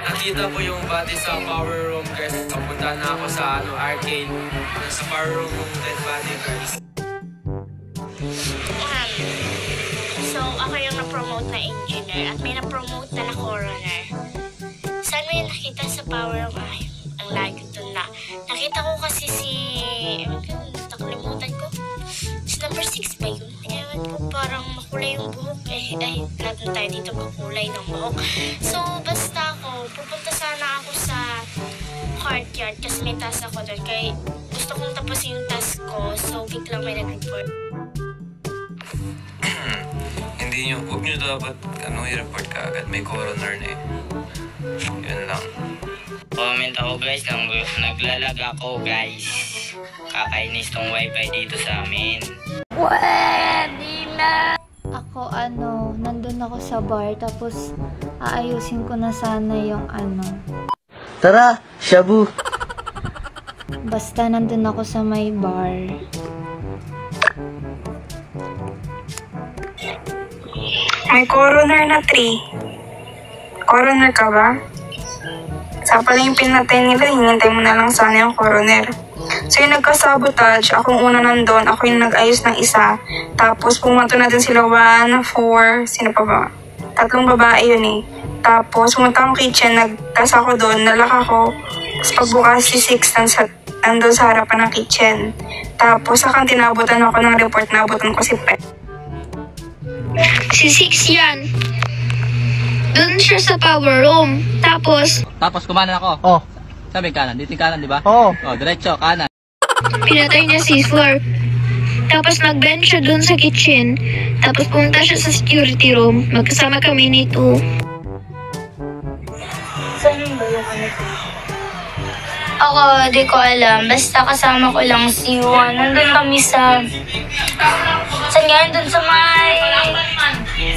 Nakita ko yung body sa power room guys. Papunta na ako sa arcade. Sa power room ng dead body guys. So, ako yung na-promote na engineer at may na-promote na coroner. Saan mo yung nakita sa power room? Ay, ang layo doon na. Nakita ko kasi si... nakalimutan ko. Si number 6 ba yun? Ewan ko, parang makulay yung buhok. Ay, lahat na tayo dito makulay ng buhok. So, basta ako, pupunta sana ako sa courtyard kasi may task ako doon. Kaya gusto kong tapusin yung task ko. So, biglang may nag-report. Huwag nyo dapat i-report ka agad. May coroner na eh. Yun lang. Comment ako guys, naglalag ako guys. Kakainis tong wifi dito sa amin. Pwede na! Ako nandun ako sa bar tapos aayusin ko na sana yung Tara, shabu! Basta nandun ako sa may bar. May coroner na 3. Coroner ka ba? Sa pala yung pinatay nila, hinintay mo na lang sana yung coroner. So yung nagka-sabotage, akong una nandun, ako yung nag-ayos ng isa. Tapos pumunta na din sila 1, 4, sino pa ba? 3 babae yun eh. Tapos pumunta akong kitchen, nagtas ako doon, nalak ako. Tapos pagbukas si 6, nandun sa harapan ng kitchen. Tapos sakang tinabutan ako ng report, nabutan ko si Pet. Si 6 yan. Doon siya sa power room. Tapos kumanan ako. Oh. Sabi kanan. Dito yung kanan, di ba? Oo. Oh, diretso, kanan. pinatay niya si Floor. Tapos nag-bench siya doon sa kitchen. Tapos pumunta siya sa security room. Magkasama kami nito. Saan ba yung ko? Ako, di ko alam. Basta kasama ko lang si Juan. Nandun kami sa... Saan nga? Nandun sa may...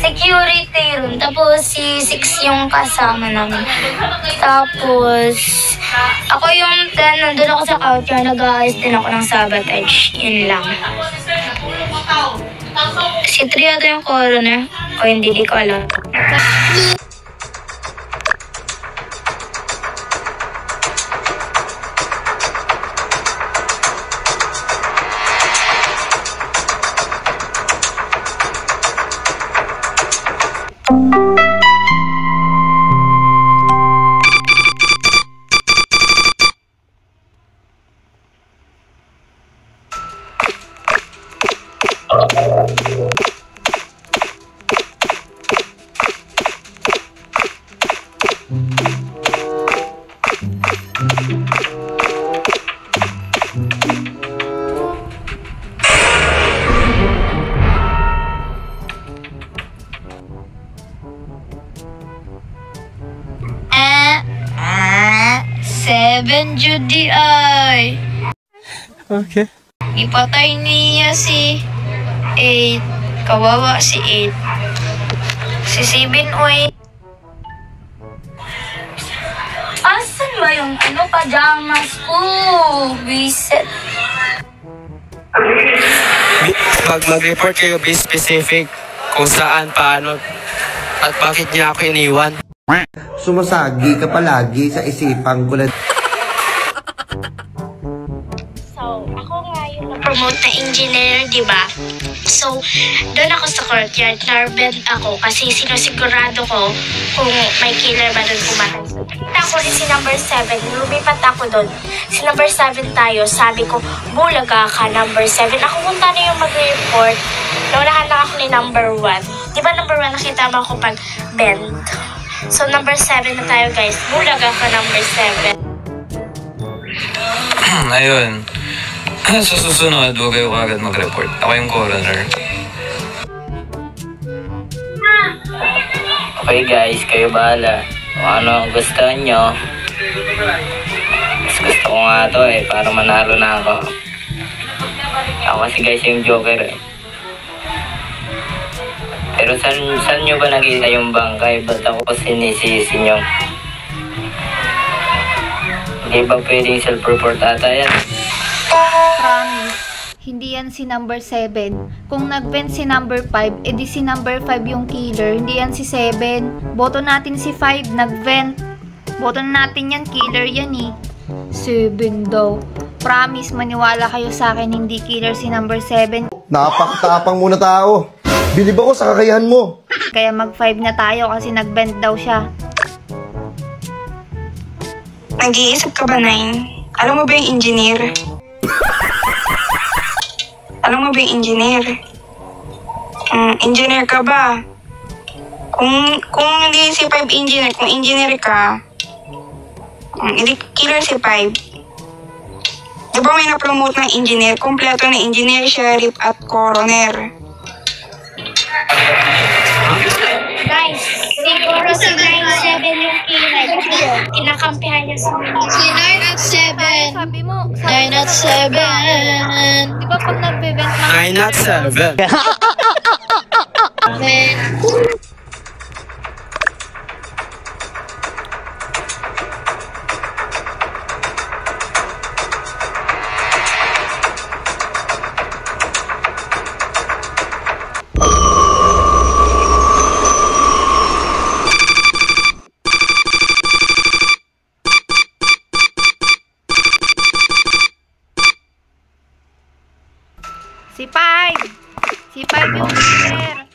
security room. Tapos si Six yung kasama namin. Tapos... Ako yung... Nandun ako sa couch. Nag-aayos din ako ng sabotage. Yun lang. Si Trio ito yung coroner. O hindi, di ko alam. Seven Judy ay. Okay. Ipatay niya si 8. Kawawa si 8. Si 7 oy. Asan ba yung pajamas ko? Biset. Pag mag-report kayo, be specific kung saan, paano, at bakit niya ako iniwan. Sumasagi ka palagi sa isipang bulad. So, ako nga yung na-promote na engineer, di ba? So, doon ako sa courtyard, narbent ako kasi sinusigurado ko kung may killer ba doon pumatay. Kita ko rin si number 7, lumipat ako doon. Si number 7 tayo, sabi ko, bulaga ka, number 7. Ako punta na yung mag-report. Naunahan lang ako ni number 1. Di ba number 1 nakita mo ako pag bend? So, number 7 na tayo, guys. Bulaga ka, number 7. Ayun. Sa susunod, huwag kayo agad mag-report. Ako yung coroner. Okay guys, kayo bahala. Kung ano ang gusto nyo. Mas gusto ko nga to para manalo na ako. Ako kasi guys yung joker Pero saan nyo ba nakita yung bangkay? Ba't ako sinisisi nyo? Hindi ba pwedeng self-report ata yan? Promise. Hindi yan si number 7. Kung nag-vent si number 5, edi si number 5 yung killer. Hindi yan si 7. Boto natin si 5, nag-vent. Boto na natin yan, killer yan eh. 7 daw. Promise, maniwala kayo sa akin, hindi killer si number 7. Napakatapang muna tao. Bilib ako sa kakayahan mo. Kaya mag 5 na tayo kasi nag-bend daw siya. Nag-iisip ka ba, Nine? Alam mo ba yung engineer? Alam mo ba yung engineer? Engineer ka ba? Kung hindi si 5 engineer, kung engineer ka, hindi killer si 5. Di ba may na-promote ng engineer? Kompleto na engineer, sheriff, at coroner. Guys, siguro si 9-7 yung killer. Kinakampihan niya sa mga. Si 9 at 7. Sabi mo, 9 at 7. di ba pag nag-bend ng 9 at 7. Si 5! Si 5 yung killer!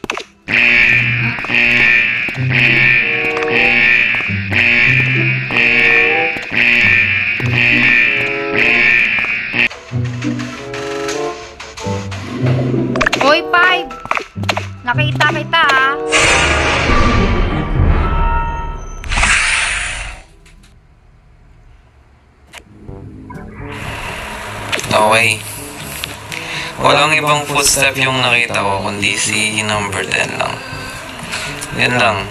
Hoy 5! Nakita kita ah! No way. Walang ibang footstep yung nakita ko, kundi si number 10 lang. Yun lang.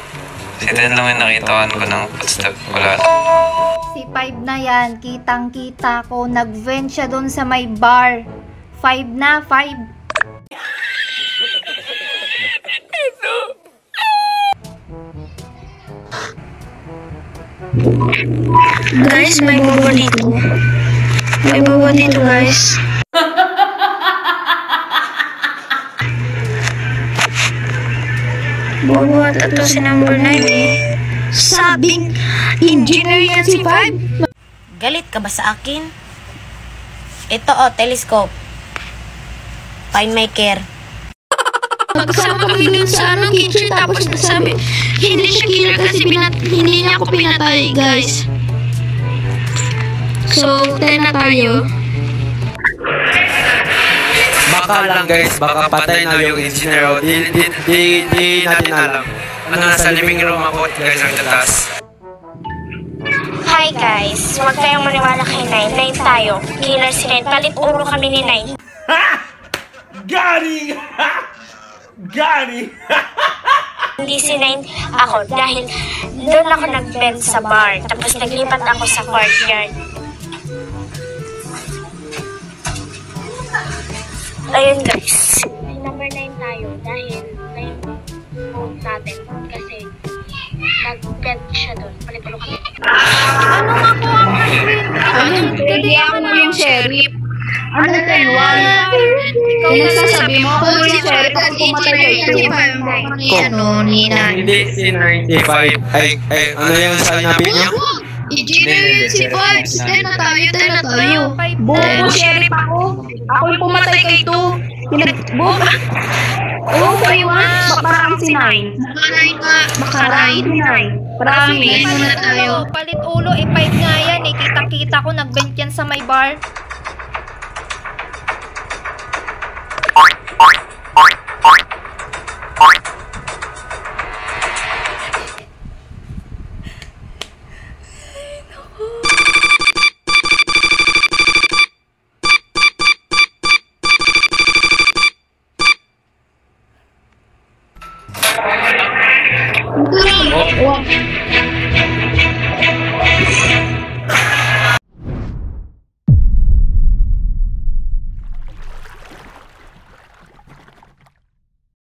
Si 10 lang yung nakitaan ko ng footstep. Wala. Si 5 na yan, kitang-kita ko, nag-vent siya doon sa may bar. 5 na, 5. Guys, may bobo dito. May bobo dito, guys. Bobo at ito si number 9 eh. Sabing, engineer yan si 5. Galit ka ba sa akin? Ito telescope. Find my care. Magsama kami dun sa kitchen tapos nasabi, hindi siya killer kasi hindi niya ako pinatay, guys. So, 10 na tayo. Baka lang guys, baka patay na yung engineer. Di natin alam. Nasa living room ako guys ang tatas. Hi guys, huwag kayong maniwala kay 9. 9 tayo. Killer si 9. Palit ulo kami ni 9. Gary! Gary! Hindi si 9 ako dahil doon ako nag-bend sa bar. Tapos naglipat ako sa courtyard. Ayun guys, number 9 tayo dahil 9 vote natin kasi nag-bend siya doon. Palit ulo kami. Ano nga po ang nag-vent? Hindi ako na yung sheriff. Ano ka yun? Ikaw na sasabi mo, ako yung sheriff ako pumatay kay Ni 9. Hindi si 95. Ay, ano yung sinabi niyo? Engineer yun si 5. 10 na tayo, 10 na tayo. Bobo, sheriff ako. Ako yung pumatay kay 2. Bobo. Oo, kayo nga. Parang si 9. Makaray. Promise. Ano na tayo? Palit ulo, 5 nga yan eh. Kitang-kita ko, nag-bent yan sa may bar.